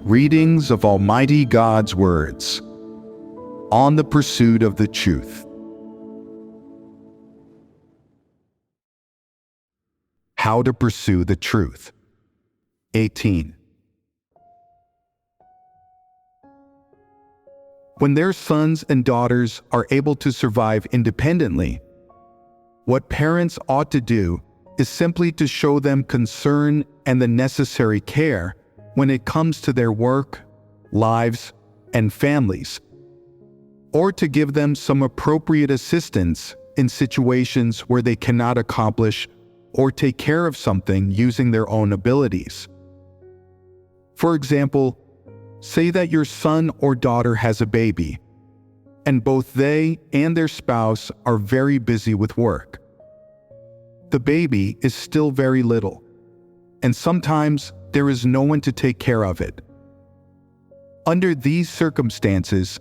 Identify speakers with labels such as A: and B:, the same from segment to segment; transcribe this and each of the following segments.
A: Readings of Almighty God's words on the pursuit of the truth. How to pursue the truth. 18. When their sons and daughters are able to survive independently, what parents ought to do is simply to show them concern and the necessary care when it comes to their work, lives, and families, or to give them some appropriate assistance in situations where they cannot accomplish or take care of something using their own abilities. For example, say that your son or daughter has a baby, and both they and their spouse are very busy with work. The baby is still very little, and sometimes there is no one to take care of it. Under these circumstances,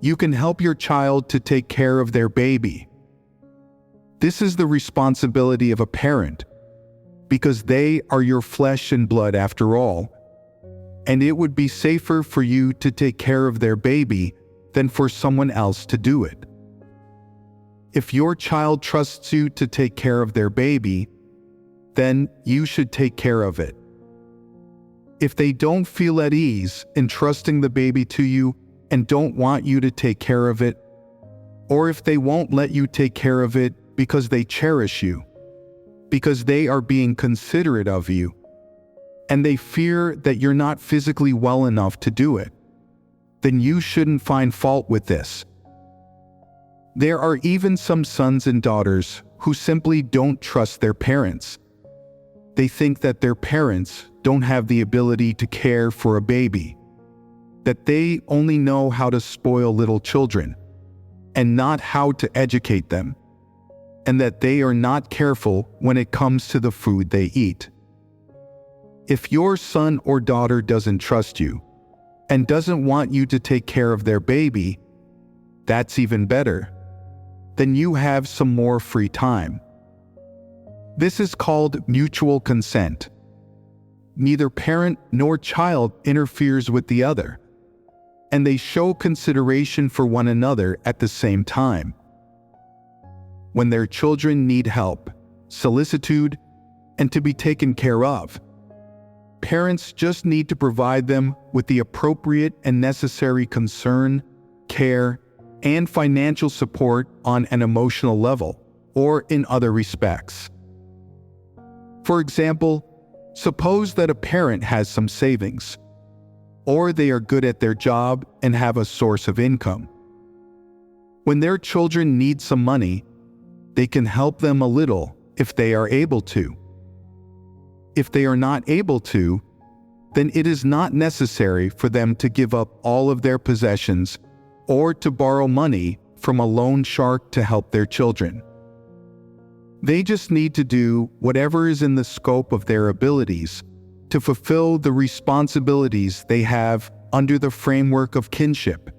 A: you can help your child to take care of their baby. This is the responsibility of a parent, because they are your flesh and blood after all, and it would be safer for you to take care of their baby than for someone else to do it. If your child trusts you to take care of their baby, then you should take care of it. If they don't feel at ease in trusting the baby to you and don't want you to take care of it, or if they won't let you take care of it because they cherish you, because they are being considerate of you, and they fear that you're not physically well enough to do it, then you shouldn't find fault with this. There are even some sons and daughters who simply don't trust their parents. They think that their parents don't have the ability to care for a baby, that they only know how to spoil little children and not how to educate them, and that they are not careful when it comes to the food they eat. If your son or daughter doesn't trust you and doesn't want you to take care of their baby, that's even better. Then you have some more free time. This is called mutual consent. Neither parent nor child interferes with the other, and they show consideration for one another at the same time. When their children need help, solicitude, and to be taken care of, parents just need to provide them with the appropriate and necessary concern, care, and financial support on an emotional level or in other respects. For example, suppose that a parent has some savings, or they are good at their job and have a source of income. When their children need some money, they can help them a little if they are able to. If they are not able to, then it is not necessary for them to give up all of their possessions or to borrow money from a loan shark to help their children. They just need to do whatever is in the scope of their abilities to fulfill the responsibilities they have under the framework of kinship.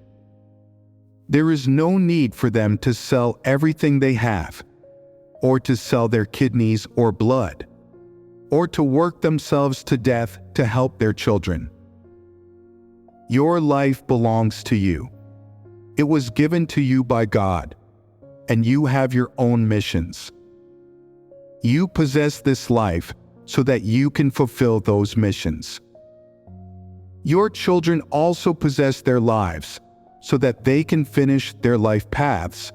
A: There is no need for them to sell everything they have, or to sell their kidneys or blood, or to work themselves to death to help their children. Your life belongs to you. It was given to you by God, and you have your own missions. You possess this life so that you can fulfill those missions. Your children also possess their lives so that they can finish their life paths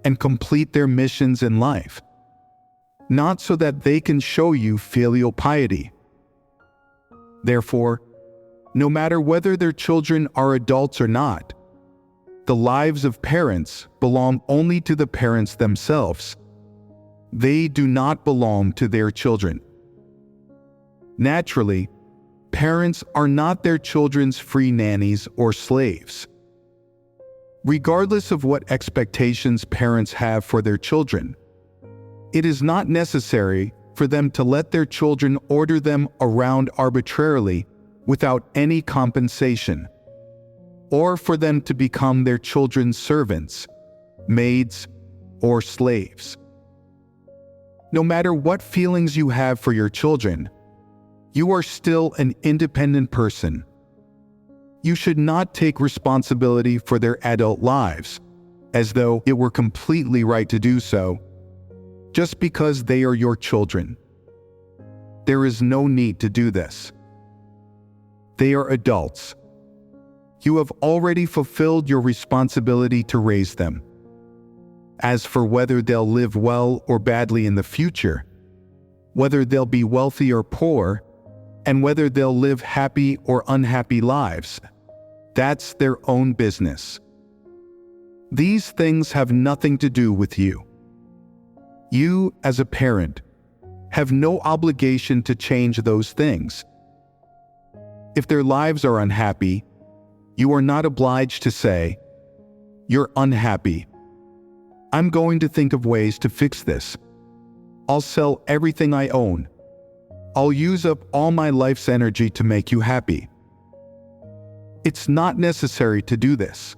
A: and complete their missions in life, not so that they can show you filial piety. Therefore, no matter whether their children are adults or not, the lives of parents belong only to the parents themselves. They do not belong to their children. Naturally, parents are not their children's free nannies or slaves. Regardless of what expectations parents have for their children, it is not necessary for them to let their children order them around arbitrarily without any compensation, or for them to become their children's servants, maids, or slaves. No matter what feelings you have for your children, you are still an independent person, You should not take responsibility for their adult lives, as though it were completely right to do so, just because they are your children. There is no need to do this. They are adults. You have already fulfilled your responsibility to raise them. As for whether they'll live well or badly in the future, whether they'll be wealthy or poor, and whether they'll live happy or unhappy lives, that's their own business. These things have nothing to do with you. You, as a parent, have no obligation to change those things. If their lives are unhappy, you are not obliged to say, "You're unhappy. I'm going to think of ways to fix this. I'll sell everything I own. I'll use up all my life's energy to make you happy." It's not necessary to do this.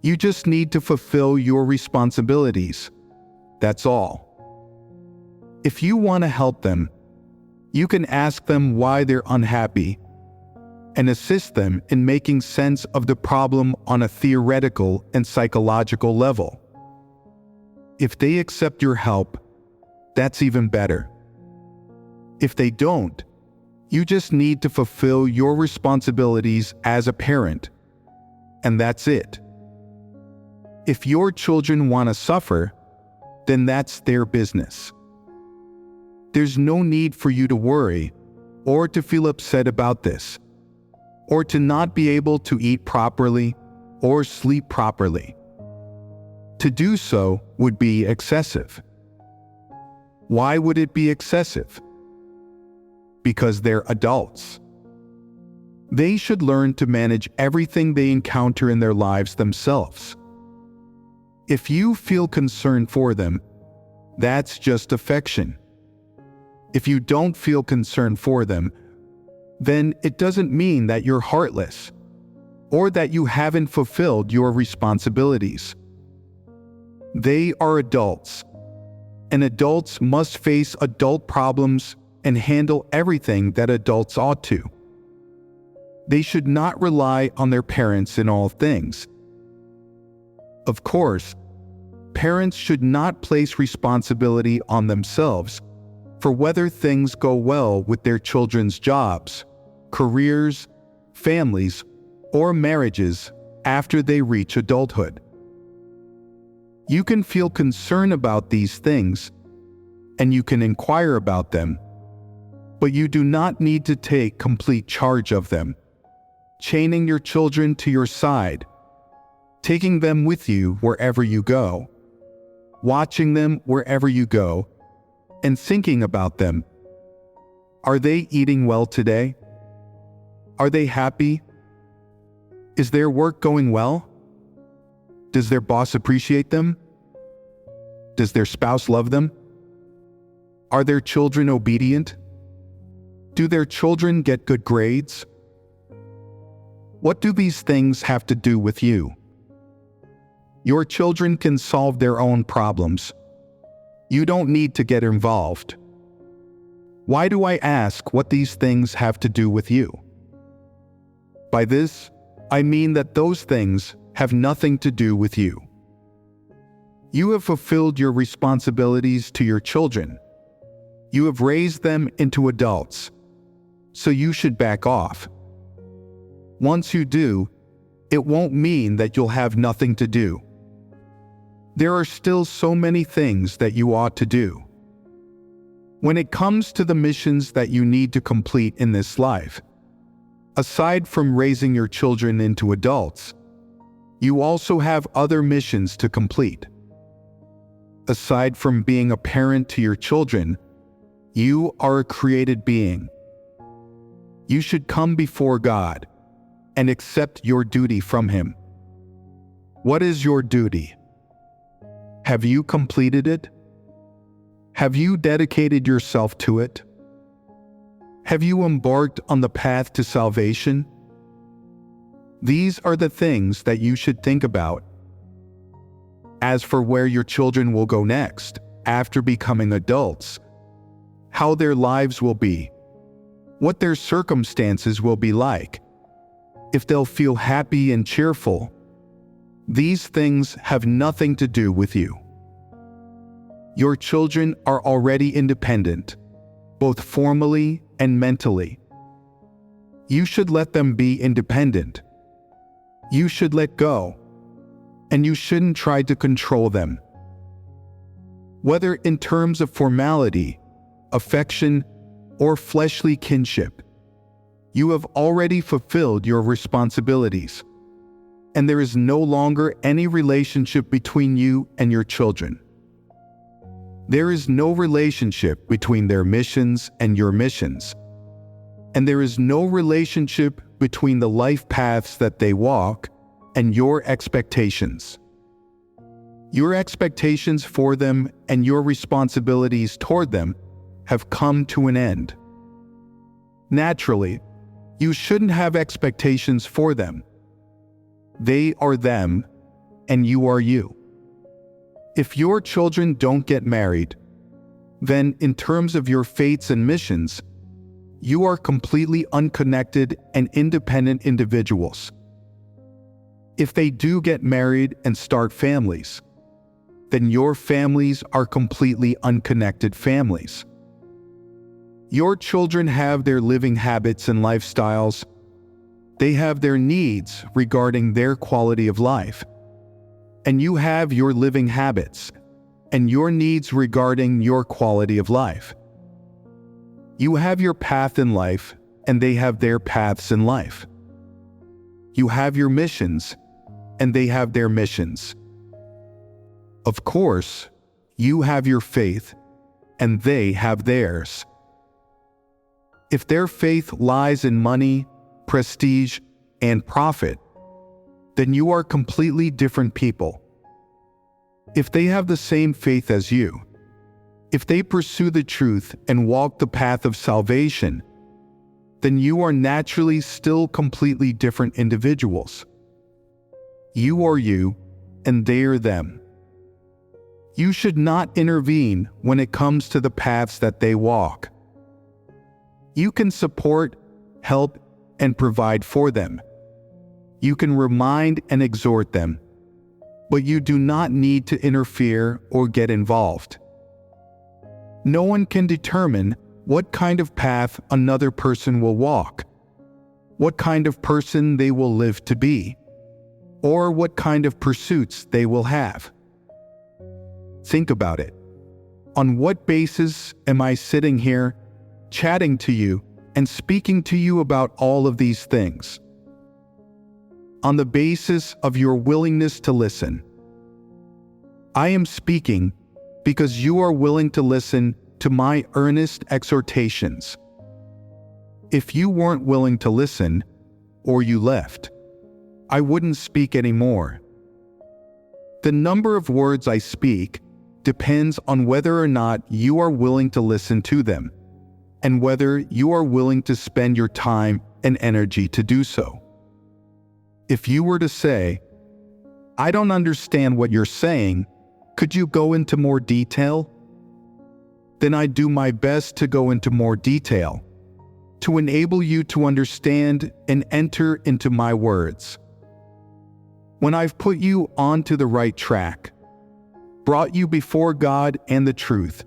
A: You just need to fulfill your responsibilities. That's all. If you want to help them, you can ask them why they're unhappy and assist them in making sense of the problem on a theoretical and psychological level. If they accept your help, that's even better. If they don't, you just need to fulfill your responsibilities as a parent, and that's it. If your children want to suffer, then that's their business. There's no need for you to worry or to feel upset about this, or to not be able to eat properly or sleep properly. To do so would be excessive. Why would it be excessive? Because they're adults. They should learn to manage everything they encounter in their lives themselves. If you feel concern for them, that's just affection. If you don't feel concern for them, then it doesn't mean that you're heartless or that you haven't fulfilled your responsibilities. They are adults, and adults must face adult problems and handle everything that adults ought to. They should not rely on their parents in all things. Of course, parents should not place responsibility on themselves for whether things go well with their children's jobs, careers, families, or marriages after they reach adulthood. You can feel concern about these things, and you can inquire about them, but you do not need to take complete charge of them, chaining your children to your side, taking them with you wherever you go, watching them wherever you go, and thinking about them. Are they eating well today? Are they happy? Is their work going well? Does their boss appreciate them? Does their spouse love them? Are their children obedient? Do their children get good grades? What do these things have to do with you? Your children can solve their own problems. You don't need to get involved. Why do I ask what these things have to do with you? By this, I mean that those things have nothing to do with you. You have fulfilled your responsibilities to your children. You have raised them into adults, so you should back off. Once you do, it won't mean that you'll have nothing to do. There are still so many things that you ought to do. When it comes to the missions that you need to complete in this life, aside from raising your children into adults, you also have other missions to complete. Aside from being a parent to your children, you are a created being. You should come before God and accept your duty from Him. What is your duty? Have you completed it? Have you dedicated yourself to it? Have you embarked on the path to salvation? These are the things that you should think about. As for where your children will go next, after becoming adults, how their lives will be, what their circumstances will be like, if they'll feel happy and cheerful. These things have nothing to do with you. Your children are already independent, both formally and mentally. You should let them be independent. You should let go, and you shouldn't try to control them. Whether in terms of formality, affection, or fleshly kinship, you have already fulfilled your responsibilities, and there is no longer any relationship between you and your children. There is no relationship between their missions and your missions, and there is no relationship between the life paths that they walk and your expectations. Your expectations for them and your responsibilities toward them have come to an end. Naturally, you shouldn't have expectations for them. They are them, and you are you. If your children don't get married, then in terms of your fates and missions, you are completely unconnected and independent individuals. If they do get married and start families, then your families are completely unconnected families. Your children have their living habits and lifestyles. They have their needs regarding their quality of life. And you have your living habits and your needs regarding your quality of life. You have your path in life, and they have their paths in life. You have your missions, and they have their missions. Of course, you have your faith, and they have theirs. If their faith lies in money, prestige, and profit, then you are completely different people. If they have the same faith as you, if they pursue the truth and walk the path of salvation, then you are naturally still completely different individuals. You are you, and they are them. You should not intervene when it comes to the paths that they walk. You can support, help, and provide for them. You can remind and exhort them, but you do not need to interfere or get involved. No one can determine what kind of path another person will walk, what kind of person they will live to be, or what kind of pursuits they will have. Think about it. On what basis am I sitting here, chatting to you, and speaking to you about all of these things? On the basis of your willingness to listen. I am speaking because you are willing to listen to my earnest exhortations. If you weren't willing to listen, or you left, I wouldn't speak anymore. The number of words I speak depends on whether or not you are willing to listen to them, and whether you are willing to spend your time and energy to do so. If you were to say, "I don't understand what you're saying, could you go into more detail?" then I do my best to go into more detail, to enable you to understand and enter into my words. When I've put you onto the right track, brought you before God and the truth,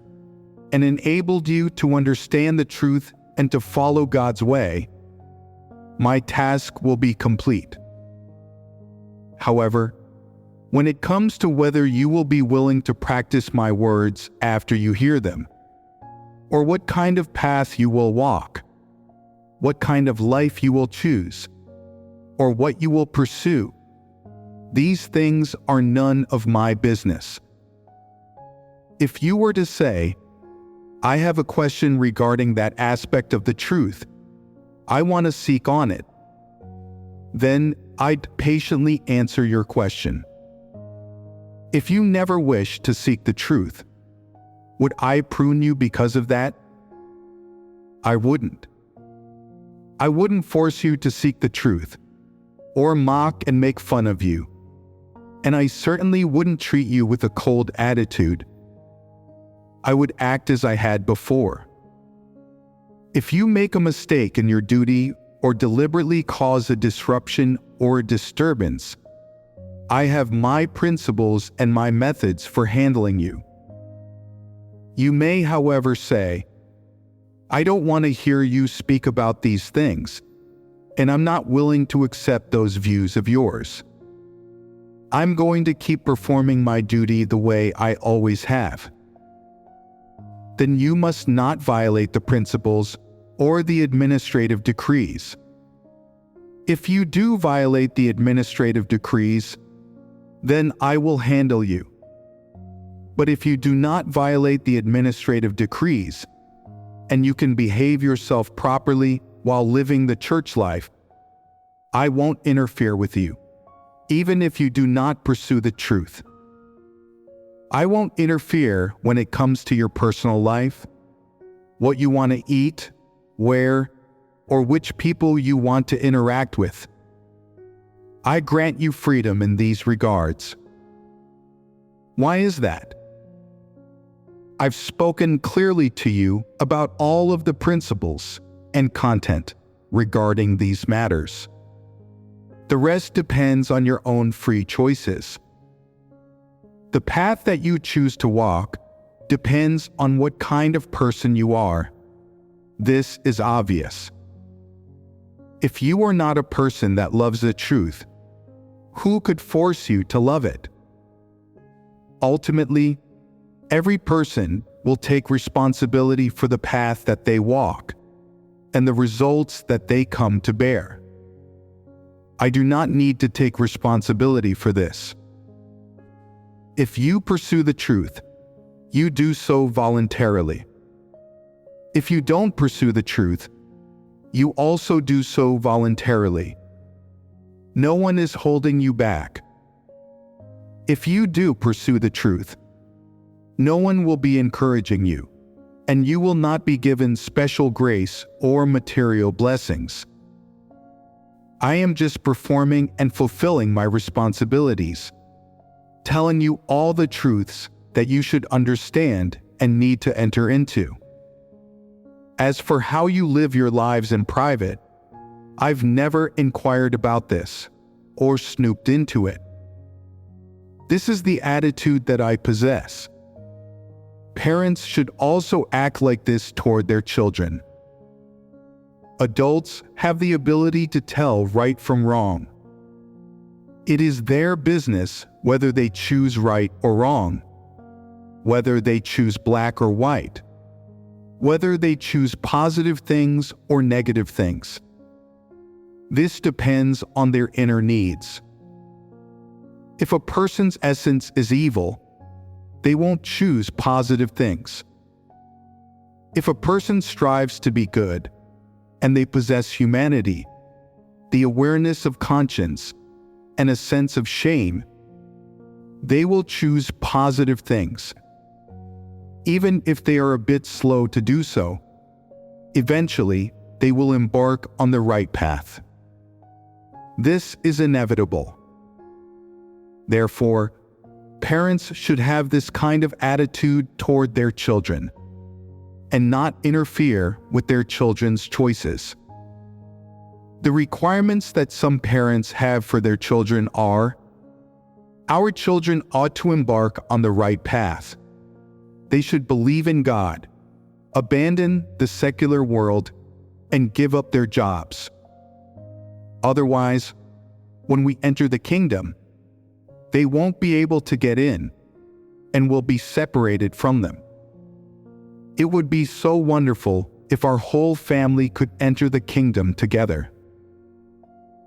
A: and enabled you to understand the truth and to follow God's way, my task will be complete. However, when it comes to whether you will be willing to practice my words after you hear them, or what kind of path you will walk, what kind of life you will choose, or what you will pursue, these things are none of my business. If you were to say, "I have a question regarding that aspect of the truth, I want to seek on it," then I'd patiently answer your question. If you never wish to seek the truth, would I prune you because of that? I wouldn't. I wouldn't force you to seek the truth, or mock and make fun of you, and I certainly wouldn't treat you with a cold attitude. I would act as I had before. If you make a mistake in your duty or deliberately cause a disruption or a disturbance. I have my principles and my methods for handling you. You may, however, say, I don't want to hear you speak about these things, and I'm not willing to accept those views of yours. I'm going to keep performing my duty the way I always have. Then you must not violate the principles or the administrative decrees. If you do violate the administrative decrees, then I will handle you. But if you do not violate the administrative decrees, and you can behave yourself properly while living the church life, I won't interfere with you, even if you do not pursue the truth. I won't interfere when it comes to your personal life, what you want to eat, where, or which people you want to interact with. I grant you freedom in these regards. Why is that? I've spoken clearly to you about all of the principles and content regarding these matters. The rest depends on your own free choices. The path that you choose to walk depends on what kind of person you are. This is obvious. If you are not a person that loves the truth, who could force you to love it? Ultimately, every person will take responsibility for the path that they walk and the results that they come to bear. I do not need to take responsibility for this. If you pursue the truth, you do so voluntarily. If you don't pursue the truth, you also do so voluntarily. No one is holding you back. If you do pursue the truth, no one will be encouraging you, and you will not be given special grace or material blessings. I am just performing and fulfilling my responsibilities, telling you all the truths that you should understand and need to enter into. As for how you live your lives in private, I've never inquired about this or snooped into it. This is the attitude that I possess. Parents should also act like this toward their children. Adults have the ability to tell right from wrong. It is their business whether they choose right or wrong, whether they choose black or white, whether they choose positive things or negative things. This depends on their inner needs. If a person's essence is evil, they won't choose positive things. If a person strives to be good, and they possess humanity, the awareness of conscience, and a sense of shame, they will choose positive things. Even if they are a bit slow to do so, eventually they will embark on the right path. This is inevitable. Therefore, parents should have this kind of attitude toward their children, and not interfere with their children's choices. The requirements that some parents have for their children are: our children ought to embark on the right path. They should believe in God, abandon the secular world, and give up their jobs. Otherwise, when we enter the kingdom, they won't be able to get in and will be separated from them. It would be so wonderful if our whole family could enter the kingdom together.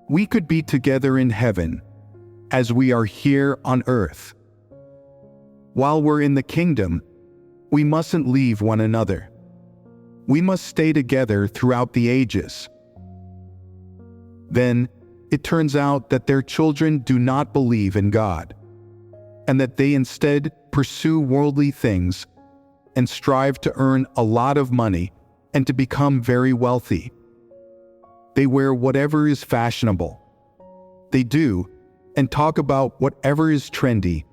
A: We could be together in heaven as we are here on earth. While we're in the kingdom, we mustn't leave one another. We must stay together throughout the ages. Then, it turns out that their children do not believe in God, and that they instead pursue worldly things and strive to earn a lot of money and to become very wealthy. They wear whatever is fashionable. They do and talk about whatever is trendy,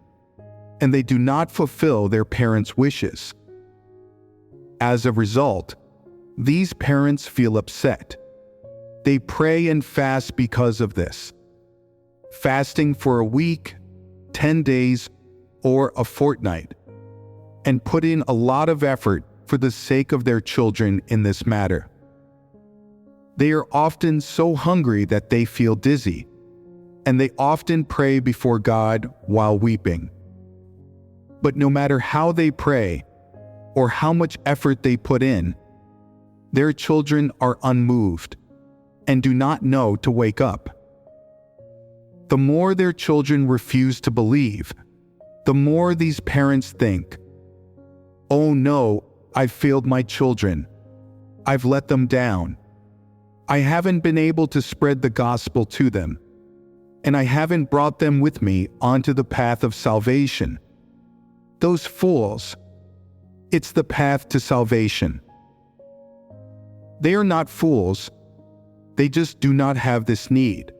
A: and they do not fulfill their parents' wishes. As a result, these parents feel upset. They pray and fast because of this, fasting for a week, 10 days, or a fortnight, and put in a lot of effort for the sake of their children in this matter. They are often so hungry that they feel dizzy, and they often pray before God while weeping. But no matter how they pray or how much effort they put in, their children are unmoved and do not know to wake up. The more their children refuse to believe, the more these parents think, "Oh no, I've failed my children. I've let them down. I haven't been able to spread the gospel to them, and I haven't brought them with me onto the path of salvation. Those fools. It's the path to salvation." They are not fools. They just do not have this need.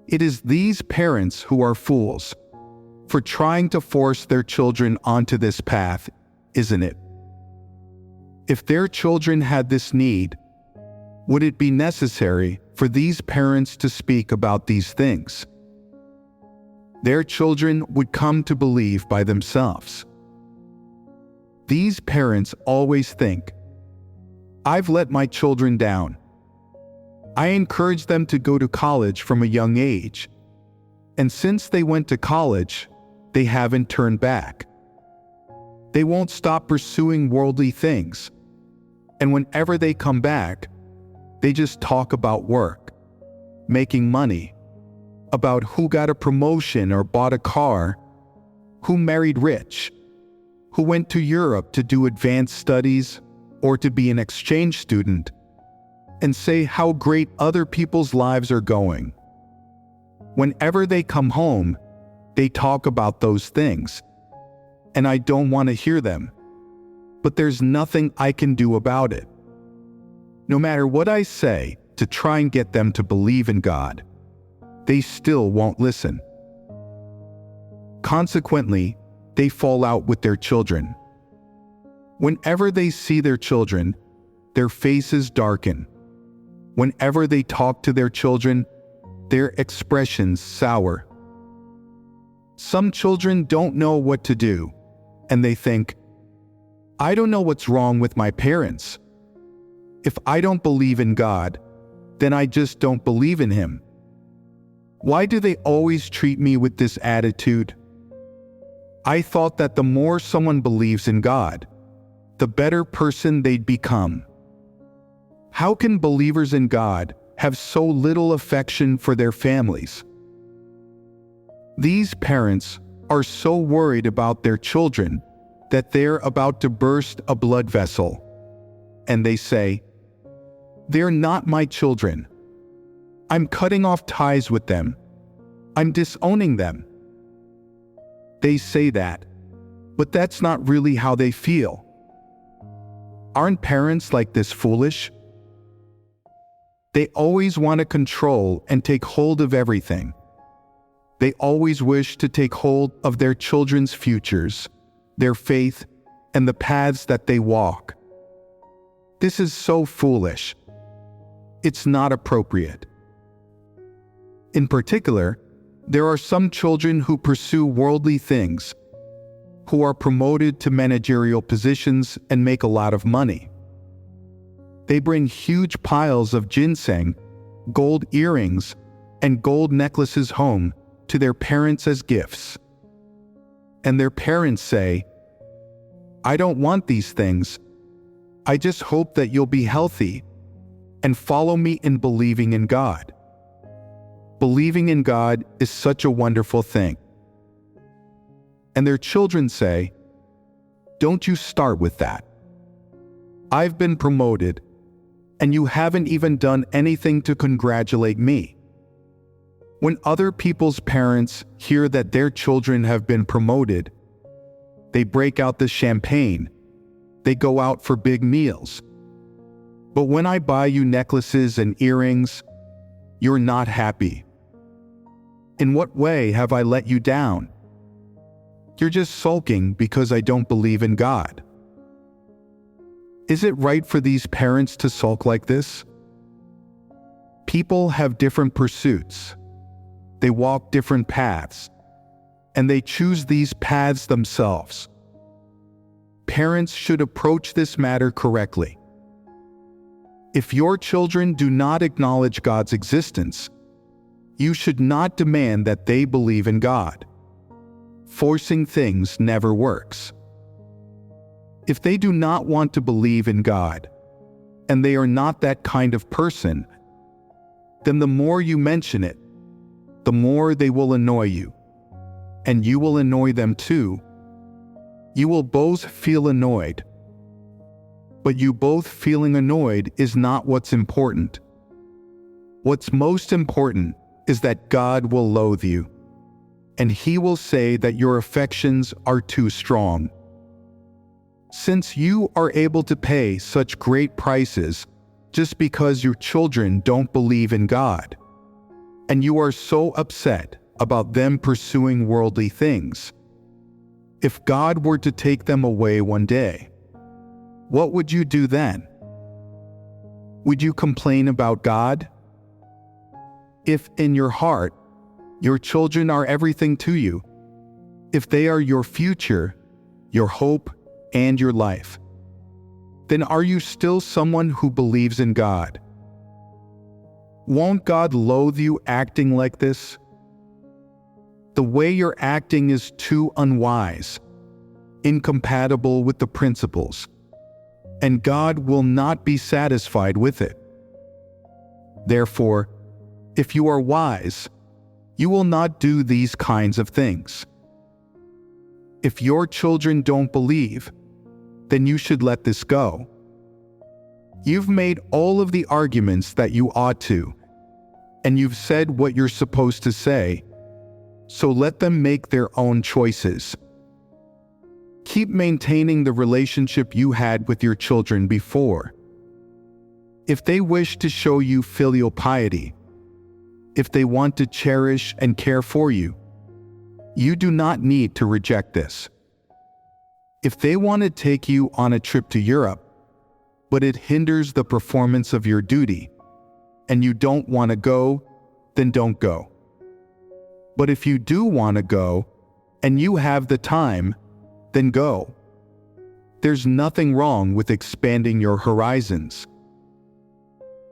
A: It is these parents who are fools for trying to force their children onto this path, isn't it? If their children had this need, would it be necessary for these parents to speak about these things? Their children would come to believe by themselves. These parents always think, "I've let my children down. I encouraged them to go to college from a young age, and since they went to college, they haven't turned back. They won't stop pursuing worldly things, and whenever they come back, they just talk about work, making money, about who got a promotion or bought a car, who married rich, who went to Europe to do advanced studies or to be an exchange student, and say how great other people's lives are going. Whenever they come home, they talk about those things, and I don't want to hear them, but there's nothing I can do about it. No matter what I say to try and get them to believe in God, they still won't listen. Consequently, they fall out with their children. Whenever they see their children, their faces darken. Whenever they talk to their children, their expressions sour. Some children don't know what to do, and they think, "I don't know what's wrong with my parents. If I don't believe in God, then I just don't believe in Him. Why do they always treat me with this attitude? I thought that the more someone believes in God, the better person they'd become. How can believers in God have so little affection for their families?" These parents are so worried about their children that they're about to burst a blood vessel, and they say, "They're not my children. I'm cutting off ties with them. I'm disowning them." They say that, but that's not really how they feel. Aren't parents like this foolish? They always want to control and take hold of everything. They always wish to take hold of their children's futures, their faith, and the paths that they walk. This is so foolish. It's not appropriate. In particular, there are some children who pursue worldly things, who are promoted to managerial positions and make a lot of money. They bring huge piles of ginseng, gold earrings, and gold necklaces home to their parents as gifts. And their parents say, "I don't want these things. I just hope that you'll be healthy and follow me in believing in God." Believing in God is such a wonderful thing. And their children say, "Don't you start with that. I've been promoted, and you haven't even done anything to congratulate me." When other people's parents hear that their children have been promoted, they break out the champagne, they go out for big meals. But when I buy you necklaces and earrings, you're not happy. In what way have I let you down? You're just sulking because I don't believe in God. Is it right for these parents to sulk like this? People have different pursuits. They walk different paths, and they choose these paths themselves. Parents should approach this matter correctly. If your children do not acknowledge God's existence, you should not demand that they believe in God. Forcing things never works. If they do not want to believe in God, and they are not that kind of person, then the more you mention it, the more they will annoy you, and you will annoy them too. You will both feel annoyed. But you both feeling annoyed is not what's important. What's most important is that God will loathe you, and He will say that your affections are too strong. Since you are able to pay such great prices just because your children don't believe in God, and you are so upset about them pursuing worldly things, if God were to take them away one day, what would you do then? Would you complain about God? If in your heart, your children are everything to you, if they are your future, your hope, and your life, then are you still someone who believes in God? Won't God loathe you acting like this? The way you're acting is too unwise, incompatible with the principles, and God will not be satisfied with it. Therefore, if you are wise, you will not do these kinds of things. If your children don't believe, then you should let this go. You've made all of the arguments that you ought to, and you've said what you're supposed to say, so let them make their own choices. Keep maintaining the relationship you had with your children before. If they wish to show you filial piety, if they want to cherish and care for you, you do not need to reject this. If they want to take you on a trip to Europe, but it hinders the performance of your duty, and you don't want to go, then don't go. But if you do want to go, and you have the time, then go. There's nothing wrong with expanding your horizons.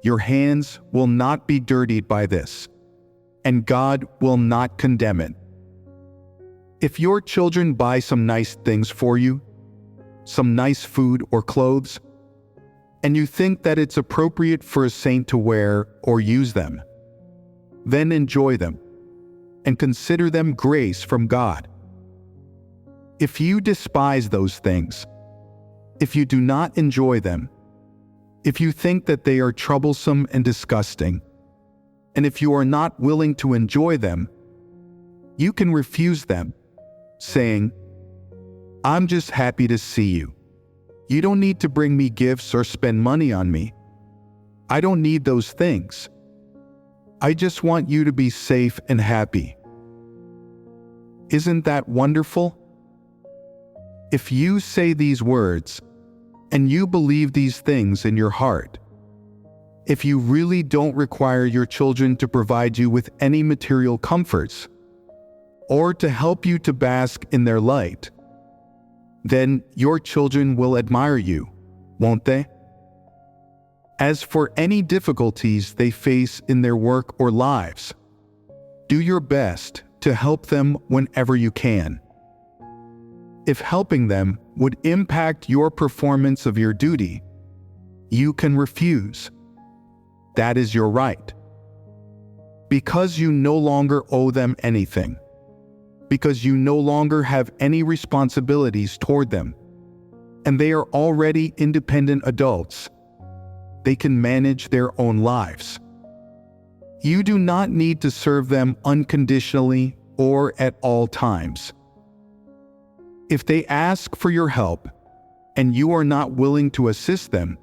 A: Your hands will not be dirtied by this, and God will not condemn it. If your children buy some nice things for you, some nice food or clothes, and you think that it's appropriate for a saint to wear or use them, then enjoy them and consider them grace from God. If you despise those things, if you do not enjoy them, if you think that they are troublesome and disgusting, and if you are not willing to enjoy them, you can refuse them, saying, "I'm just happy to see you. You don't need to bring me gifts or spend money on me. I don't need those things. I just want you to be safe and happy." Isn't that wonderful? If you say these words, and you believe these things in your heart, if you really don't require your children to provide you with any material comforts, or to help you to bask in their light, then your children will admire you, won't they? As for any difficulties they face in their work or lives, do your best to help them whenever you can. If helping them would impact your performance of your duty, you can refuse. That is your right. Because you no longer owe them anything, because you no longer have any responsibilities toward them, and they are already independent adults, they can manage their own lives. You do not need to serve them unconditionally or at all times. If they ask for your help, and you are not willing to assist them,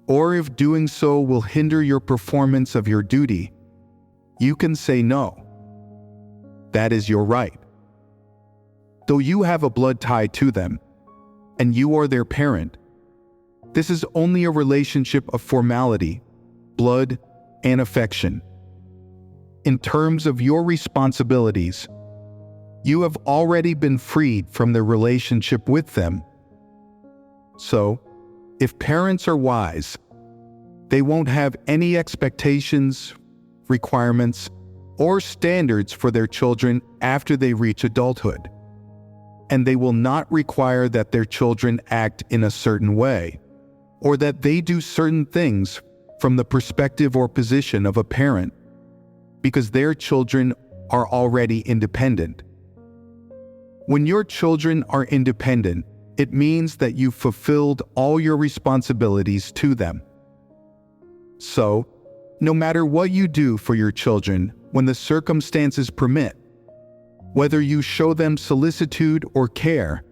A: or if doing so will hinder your performance of your duty, you can say no. That is your right. Though you have a blood tie to them, and you are their parent, this is only a relationship of formality, blood, and affection. In terms of your responsibilities, you have already been freed from the relationship with them. So, if parents are wise, they won't have any expectations, requirements, or standards for their children after they reach adulthood. And they will not require that their children act in a certain way, or that they do certain things from the perspective or position of a parent, because their children are already independent. When your children are independent, it means that you've fulfilled all your responsibilities to them. So, no matter what you do for your children when the circumstances permit, whether you show them solicitude or care,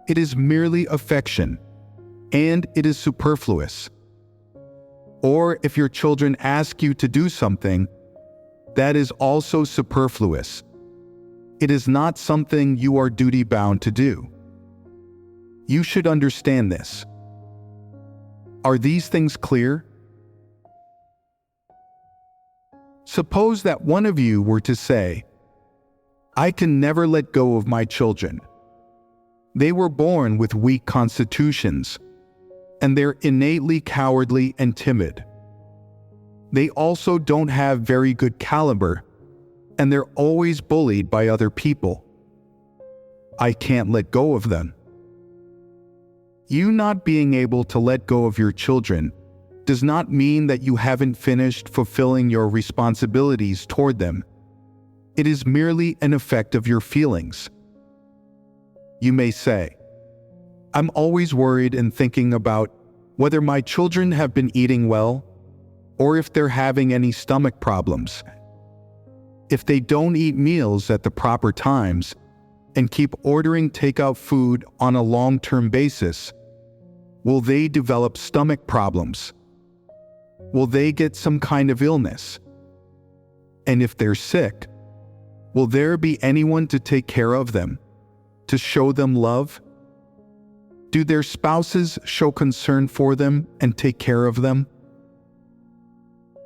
A: it is merely affection, and it is superfluous. Or if your children ask you to do something, that is also superfluous. It is not something you are duty-bound to do. You should understand this. Are these things clear? Suppose that one of you were to say, "I can never let go of my children. They were born with weak constitutions, and they're innately cowardly and timid. They also don't have very good caliber, and they're always bullied by other people. I can't let go of them." You not being able to let go of your children does not mean that you haven't finished fulfilling your responsibilities toward them. It is merely an effect of your feelings. You may say, "I'm always worried and thinking about whether my children have been eating well, or if they're having any stomach problems. If they don't eat meals at the proper times and keep ordering takeout food on a long-term basis, will they develop stomach problems? Will they get some kind of illness? And if they're sick, will there be anyone to take care of them, to show them love? Do their spouses show concern for them and take care of them?"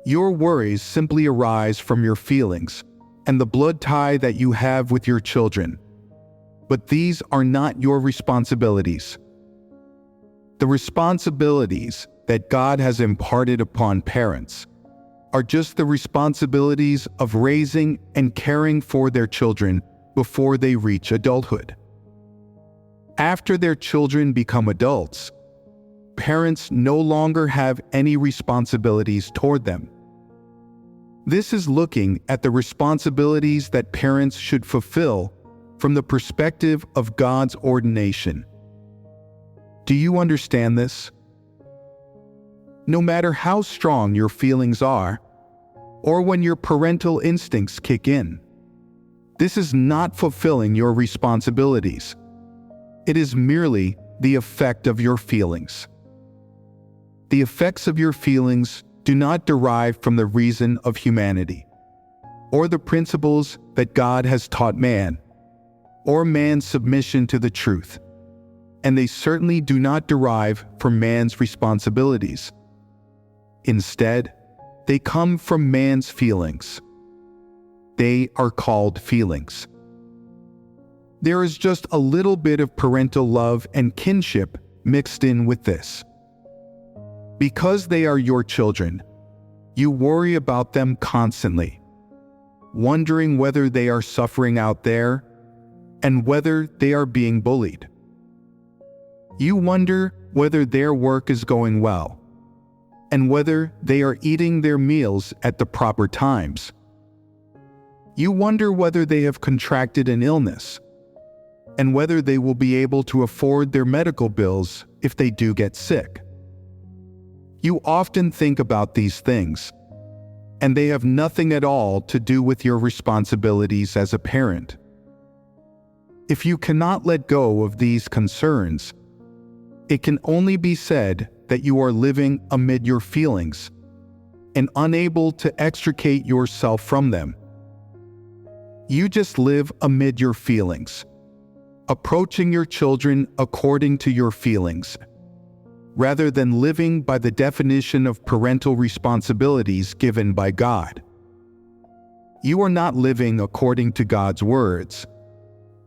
A: Your worries simply arise from your feelings and the blood tie that you have with your children, but these are not your responsibilities. The responsibilities that God has imparted upon parents are just the responsibilities of raising and caring for their children before they reach adulthood. After their children become adults, parents no longer have any responsibilities toward them. This is looking at the responsibilities that parents should fulfill from the perspective of God's ordination. Do you understand this? No matter how strong your feelings are, or when your parental instincts kick in, this is not fulfilling your responsibilities. It is merely the effect of your feelings. The effects of your feelings do not derive from the reason of humanity, or the principles that God has taught man, or man's submission to the truth, and they certainly do not derive from man's responsibilities. Instead, they come from man's feelings. They are called feelings. There is just a little bit of parental love and kinship mixed in with this. Because they are your children, you worry about them constantly, wondering whether they are suffering out there and whether they are being bullied. You wonder whether their work is going well and whether they are eating their meals at the proper times. You wonder whether they have contracted an illness and whether they will be able to afford their medical bills if they do get sick. You often think about these things, and they have nothing at all to do with your responsibilities as a parent. If you cannot let go of these concerns, it can only be said that you are living amid your feelings and unable to extricate yourself from them. You just live amid your feelings, approaching your children according to your feelings, rather than living by the definition of parental responsibilities given by God. You are not living according to God's words.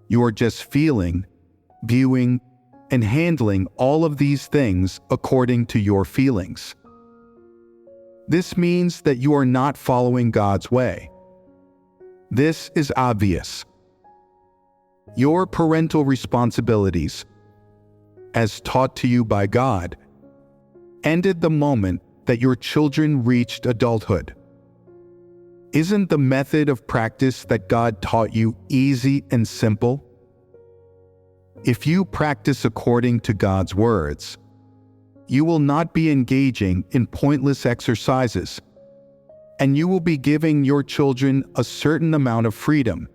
A: You are just feeling, viewing, and handling all of these things according to your feelings. This means that you are not following God's way. This is obvious. Your parental responsibilities, as taught to you by God, ended the moment that your children reached adulthood. Isn't the method of practice that God taught you easy and simple? If you practice according to God's words, you will not be engaging in pointless exercises, and you will be giving your children a certain amount of freedom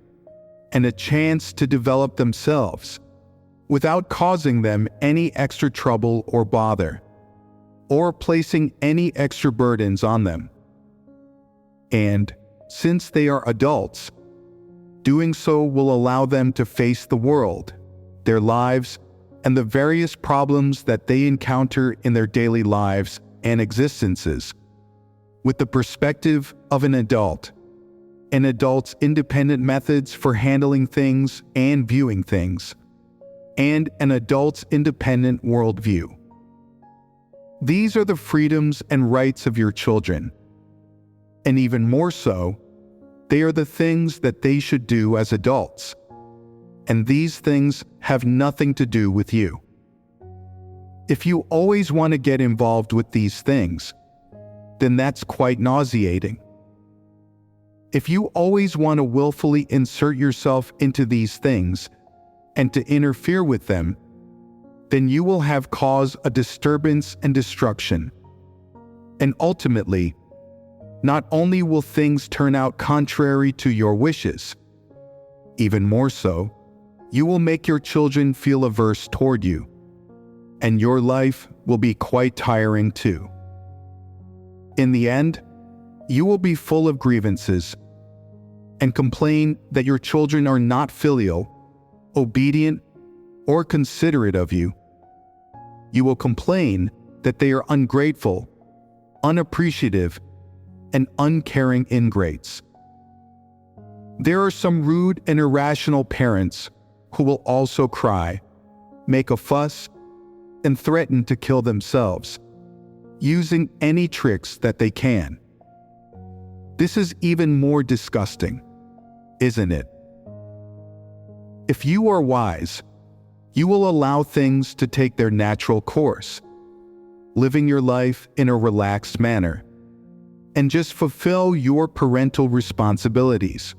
A: and a chance to develop themselves without causing them any extra trouble or bother, or placing any extra burdens on them. And since they are adults, doing so will allow them to face the world, their lives, and the various problems that they encounter in their daily lives and existences with the perspective of an adult's independent methods for handling things and viewing things, and an adult's independent worldview. These are the freedoms and rights of your children. And even more so, they are the things that they should do as adults. And these things have nothing to do with you. If you always want to get involved with these things, then that's quite nauseating. If you always want to willfully insert yourself into these things and to interfere with them, then you will have caused a disturbance and destruction. And ultimately, not only will things turn out contrary to your wishes, even more so, you will make your children feel averse toward you, and your life will be quite tiring too. In the end, you will be full of grievances and complain that your children are not filial, obedient, or considerate of you. You will complain that they are ungrateful, unappreciative, and uncaring ingrates. There are some rude and irrational parents who will also cry, make a fuss, and threaten to kill themselves, using any tricks that they can. This is even more disgusting, isn't it? If you are wise, you will allow things to take their natural course, living your life in a relaxed manner, and just fulfill your parental responsibilities.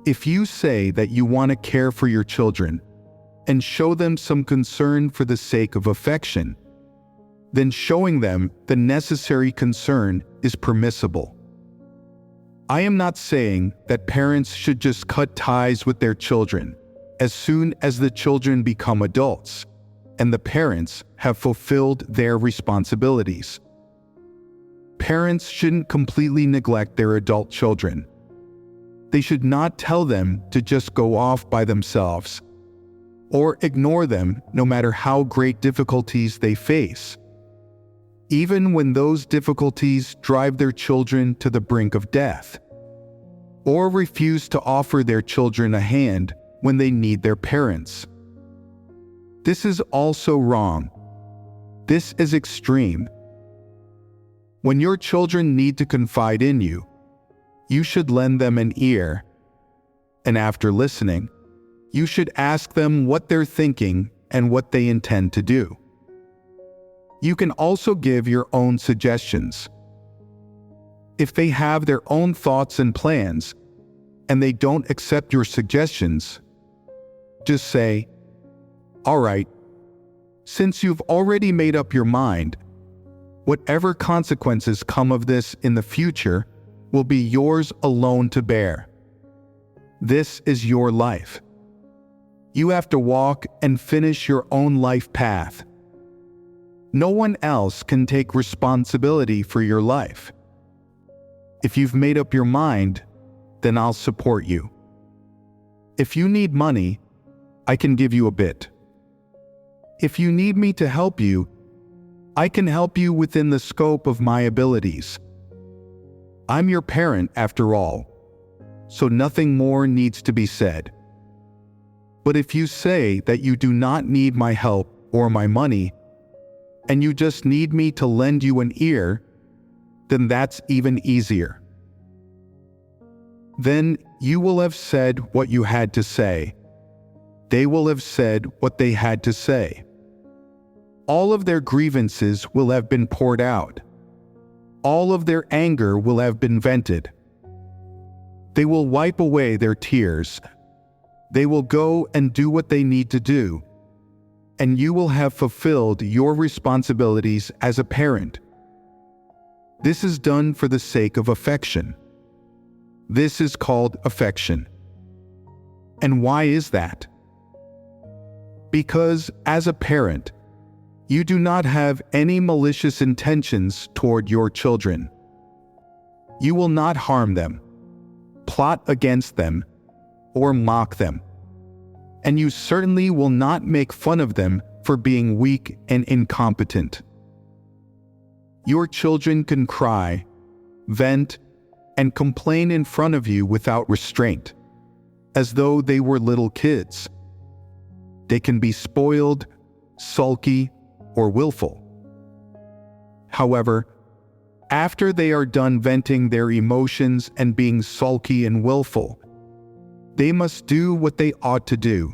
A: If you say that you want to care for your children and show them some concern for the sake of affection, then showing them the necessary concern is permissible. I am not saying that parents should just cut ties with their children as soon as the children become adults and the parents have fulfilled their responsibilities. Parents shouldn't completely neglect their adult children. They should not tell them to just go off by themselves, or ignore them no matter how great difficulties they face, even when those difficulties drive their children to the brink of death, or refuse to offer their children a hand when they need their parents. This is also wrong. This is extreme. When your children need to confide in you, you should lend them an ear, and after listening, you should ask them what they're thinking and what they intend to do. You can also give your own suggestions. If they have their own thoughts and plans, and they don't accept your suggestions, just say, "All right, since you've already made up your mind, whatever consequences come of this in the future will be yours alone to bear. This is your life. You have to walk and finish your own life path. No one else can take responsibility for your life. If you've made up your mind, then I'll support you. If you need money, I can give you a bit. If you need me to help you, I can help you within the scope of my abilities. I'm your parent after all, so nothing more needs to be said. But if you say that you do not need my help or my money, and you just need me to lend you an ear, then that's even easier. Then you will have said what you had to say. They will have said what they had to say. All of their grievances will have been poured out. All of their anger will have been vented. They will wipe away their tears. They will go and do what they need to do, and you will have fulfilled your responsibilities as a parent. This is done for the sake of affection. This is called affection. And why is that? Because as a parent, you do not have any malicious intentions toward your children. You will not harm them, plot against them, or mock them. And you certainly will not make fun of them for being weak and incompetent. Your children can cry, vent, and complain in front of you without restraint, as though they were little kids. They can be spoiled, sulky, or willful. However, after they are done venting their emotions and being sulky and willful, they must do what they ought to do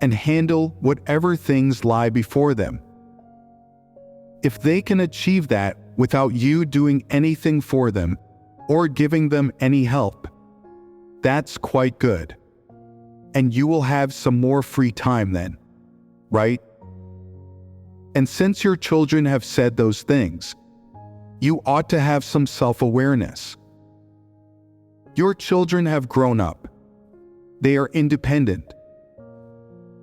A: and handle whatever things lie before them. If they can achieve that without you doing anything for them or giving them any help, that's quite good. And you will have some more free time then, right? And since your children have said those things, you ought to have some self-awareness. Your children have grown up. They are independent.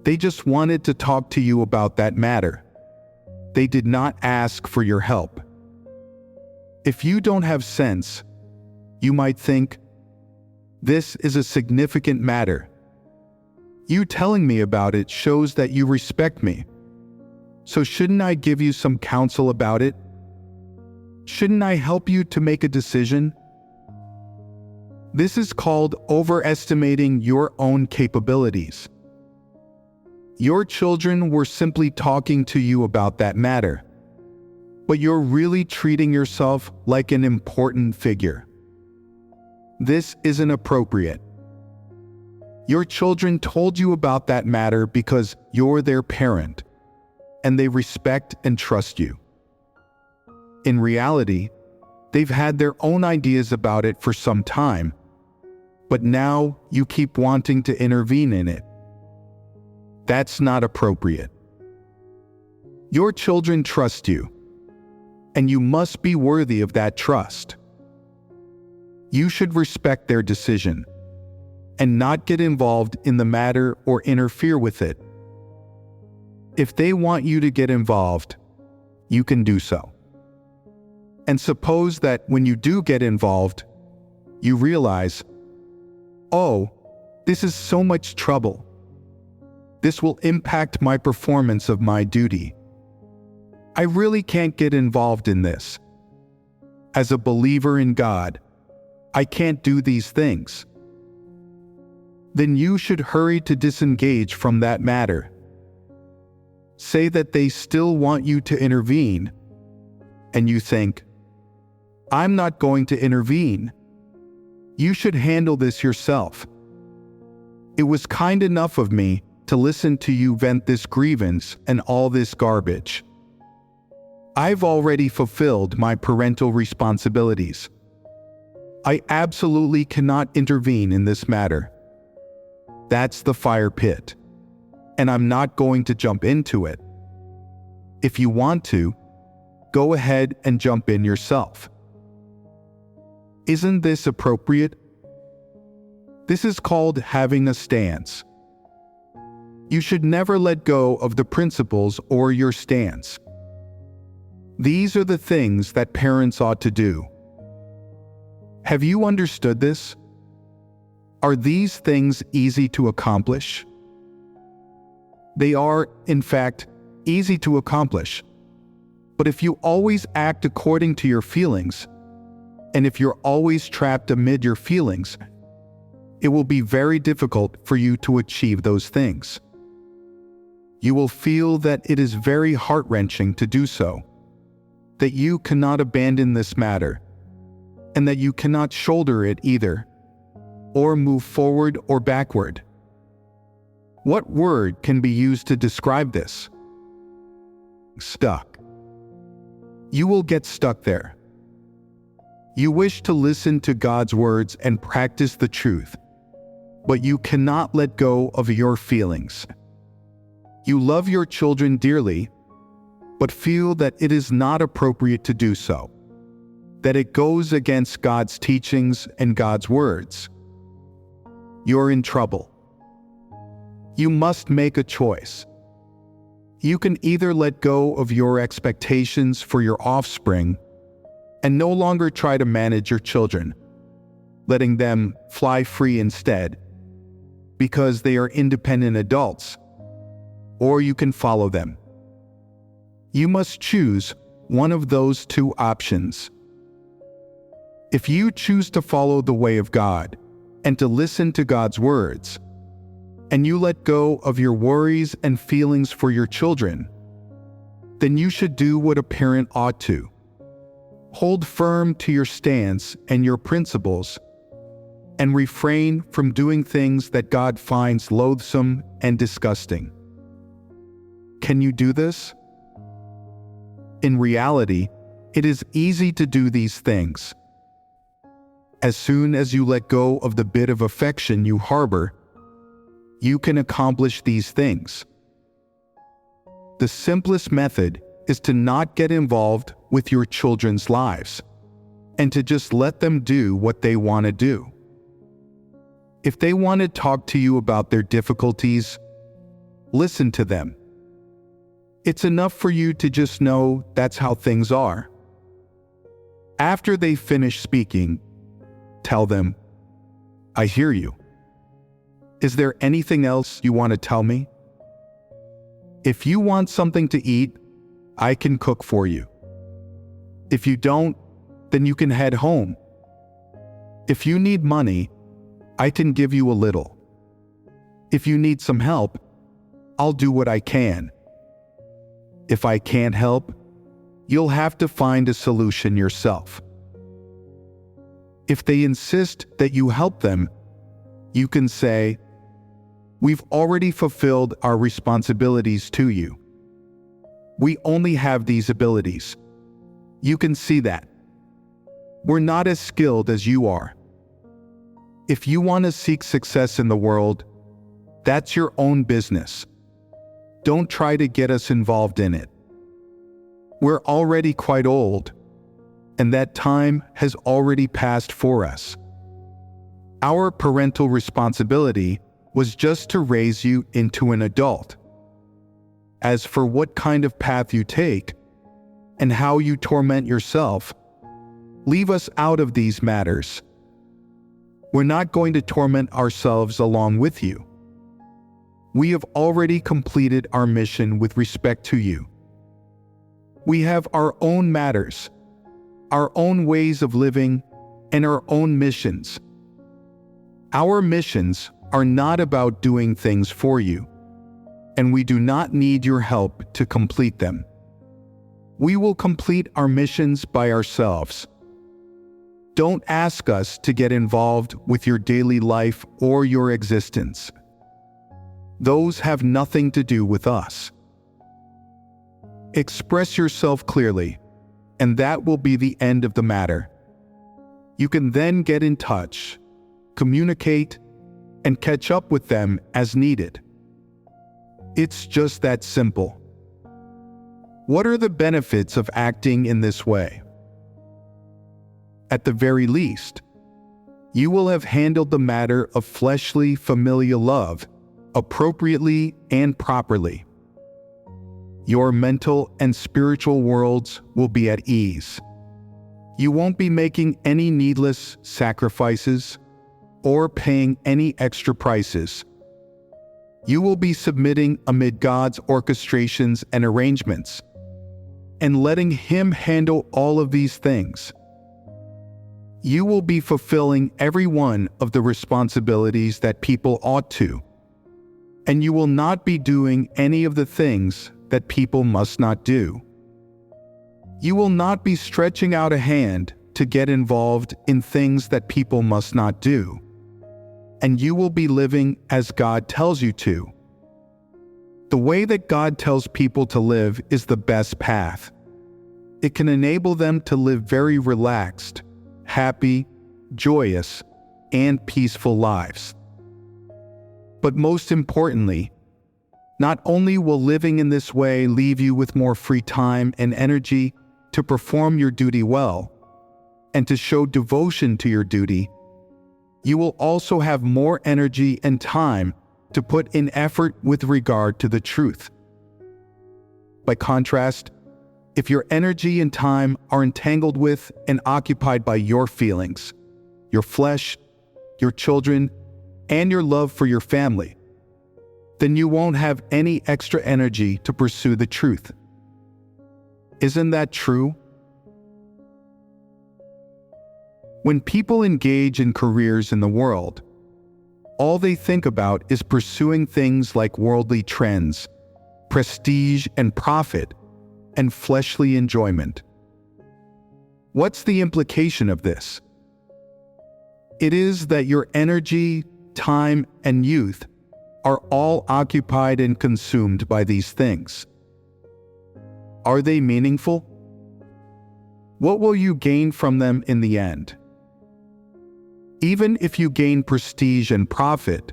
A: They just wanted to talk to you about that matter. They did not ask for your help. If you don't have sense, you might think, this is a significant matter. You telling me about it shows that you respect me. So shouldn't I give you some counsel about it? Shouldn't I help you to make a decision? This is called overestimating your own capabilities. Your children were simply talking to you about that matter, but you're really treating yourself like an important figure. This isn't appropriate. Your children told you about that matter because you're their parent, and they respect and trust you. In reality, they've had their own ideas about it for some time, but now you keep wanting to intervene in it. That's not appropriate. Your children trust you, and you must be worthy of that trust. You should respect their decision and not get involved in the matter or interfere with it. If they want you to get involved, you can do so. And suppose that when you do get involved, you realize, oh, this is so much trouble. This will impact my performance of my duty. I really can't get involved in this. As a believer in God, I can't do these things. Then you should hurry to disengage from that matter. Say that they still want you to intervene, and you think, I'm not going to intervene. You should handle this yourself. It was kind enough of me to listen to you vent this grievance and all this garbage. I've already fulfilled my parental responsibilities. I absolutely cannot intervene in this matter. That's the fire pit, and I'm not going to jump into it. If you want to, go ahead and jump in yourself. Isn't this appropriate? This is called having a stance. You should never let go of the principles or your stance. These are the things that parents ought to do. Have you understood this? Are these things easy to accomplish? They are, in fact, easy to accomplish. But if you always act according to your feelings, and if you're always trapped amid your feelings, it will be very difficult for you to achieve those things. You will feel that it is very heart-wrenching to do so, that you cannot abandon this matter, and that you cannot shoulder it either, or move forward or backward. What word can be used to describe this? Stuck. You will get stuck there. You wish to listen to God's words and practice the truth, but you cannot let go of your feelings. You love your children dearly, but feel that it is not appropriate to do so, that it goes against God's teachings and God's words. You're in trouble. You must make a choice. You can either let go of your expectations for your offspring and no longer try to manage your children, letting them fly free instead, because they are independent adults, or you can follow them. You must choose one of those two options. If you choose to follow the way of God and to listen to God's words, and you let go of your worries and feelings for your children, then you should do what a parent ought to. Hold firm to your stance and your principles, and refrain from doing things that God finds loathsome and disgusting. Can you do this? In reality, it is easy to do these things. As soon as you let go of the bit of affection you harbor, you can accomplish these things. The simplest method is to not get involved with your children's lives, and to just let them do what they want to do. If they want to talk to you about their difficulties, listen to them. It's enough for you to just know that's how things are. After they finish speaking, tell them, "I hear you. Is there anything else you want to tell me? If you want something to eat, I can cook for you. If you don't, then you can head home. If you need money, I can give you a little. If you need some help, I'll do what I can. If I can't help, you'll have to find a solution yourself." If they insist that you help them, you can say, "We've already fulfilled our responsibilities to you. We only have these abilities. You can see that. We're not as skilled as you are. If you want to seek success in the world, that's your own business. Don't try to get us involved in it. We're already quite old, and that time has already passed for us. Our parental responsibility was just to raise you into an adult. As for what kind of path you take, and how you torment yourself, leave us out of these matters. We're not going to torment ourselves along with you. We have already completed our mission with respect to you. We have our own matters, our own ways of living, and our own missions. Our missions are not about doing things for you, and we do not need your help to complete them. We will complete our missions by ourselves. Don't ask us to get involved with your daily life or your existence. Those have nothing to do with us. Express yourself clearly, and that will be the end of the matter. You can then get in touch, communicate, and catch up with them as needed. It's just that simple. What are the benefits of acting in this way? At the very least, you will have handled the matter of fleshly familial love appropriately and properly. Your mental and spiritual worlds will be at ease. You won't be making any needless sacrifices or paying any extra prices. You will be submitting amid God's orchestrations and arrangements, and letting Him handle all of these things. You will be fulfilling every one of the responsibilities that people ought to, and you will not be doing any of the things that people must not do. You will not be stretching out a hand to get involved in things that people must not do, and you will be living as God tells you to. The way that God tells people to live is the best path. It can enable them to live very relaxed, happy, joyous, and peaceful lives. But most importantly, not only will living in this way leave you with more free time and energy to perform your duty well, and to show devotion to your duty, you will also have more energy and time to put in effort with regard to the truth. By contrast, if your energy and time are entangled with and occupied by your feelings, your flesh, your children, and your love for your family, then you won't have any extra energy to pursue the truth. Isn't that true? When people engage in careers in the world, all they think about is pursuing things like worldly trends, prestige and profit, and fleshly enjoyment. What's the implication of this? It is that your energy, time, and youth are all occupied and consumed by these things. Are they meaningful? What will you gain from them in the end? Even if you gain prestige and profit,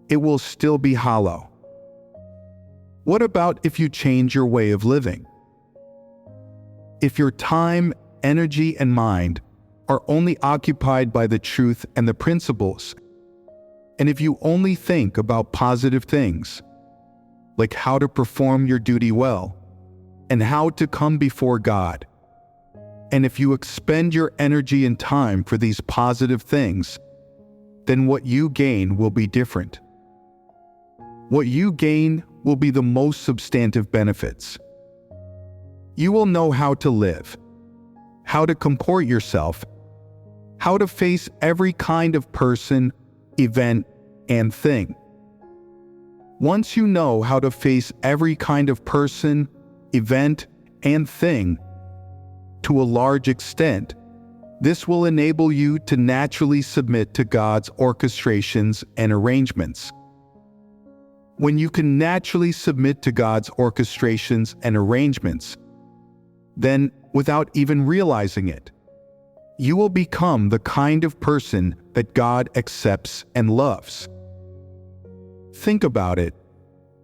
A: it will still be hollow. What about if you change your way of living? If your time, energy, and mind are only occupied by the truth and the principles, and if you only think about positive things, like how to perform your duty well, and how to come before God, and if you expend your energy and time for these positive things, then what you gain will be different. What you gain will be the most substantive benefits. You will know how to live, how to comport yourself, how to face every kind of person, event, and thing. Once you know how to face every kind of person, event, and thing, to a large extent, this will enable you to naturally submit to God's orchestrations and arrangements. When you can naturally submit to God's orchestrations and arrangements, then, without even realizing it, you will become the kind of person that God accepts and loves. Think about it.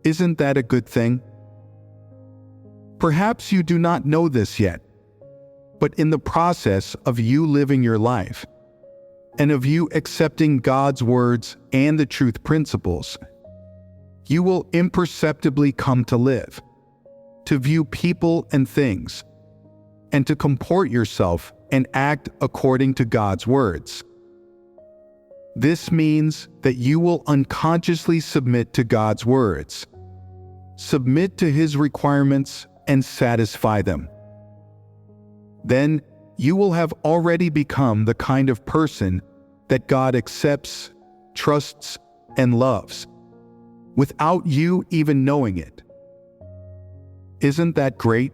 A: Isn't that a good thing? Perhaps you do not know this yet, but in the process of you living your life, and of you accepting God's words and the truth principles, you will imperceptibly come to live, to view people and things, and to comport yourself and act according to God's words. This means that you will unconsciously submit to God's words, submit to His requirements, and satisfy them. Then you will have already become the kind of person that God accepts, trusts, and loves, without you even knowing it. Isn't that great?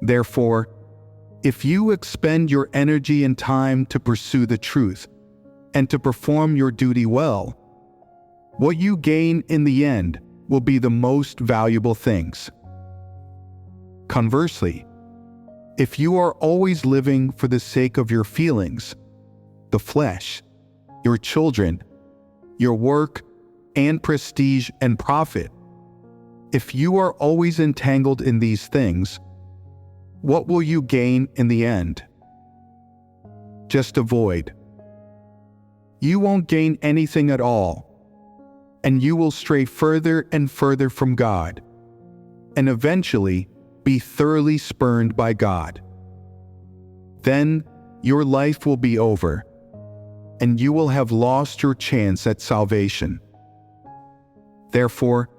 A: Therefore, if you expend your energy and time to pursue the truth and to perform your duty well, what you gain in the end will be the most valuable things. Conversely, if you are always living for the sake of your feelings, the flesh, your children, your work, and prestige and profit, if you are always entangled in these things, what will you gain in the end? Just avoid. You won't gain anything at all, and you will stray further and further from God, and eventually be thoroughly spurned by God. Then your life will be over, and you will have lost your chance at salvation. Therefore,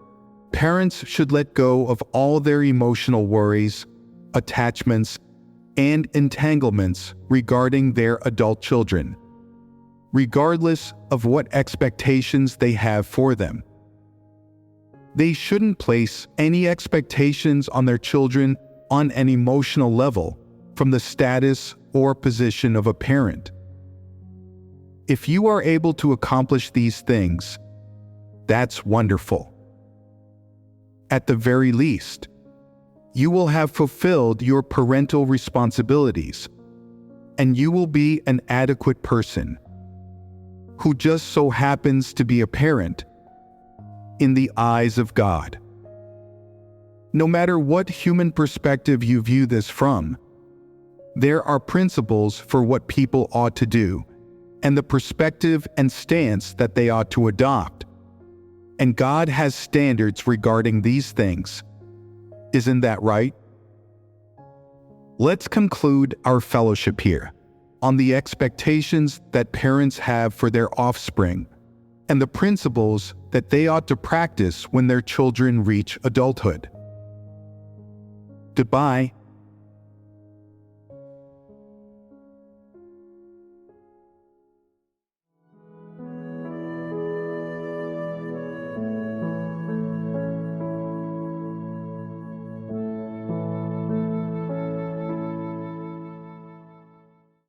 A: Parents should let go of all their emotional worries, attachments, and entanglements regarding their adult children, regardless of what expectations they have for them. They shouldn't place any expectations on their children on an emotional level from the status or position of a parent. If you are able to accomplish these things, that's wonderful. At the very least, you will have fulfilled your parental responsibilities, and you will be an adequate person who just so happens to be a parent in the eyes of God. No matter what human perspective you view this from, there are principles for what people ought to do, and the perspective and stance that they ought to adopt. And God has standards regarding these things. Isn't that right? Let's conclude our fellowship here on the expectations that parents have for their offspring and the principles that they ought to practice when their children reach adulthood. Goodbye.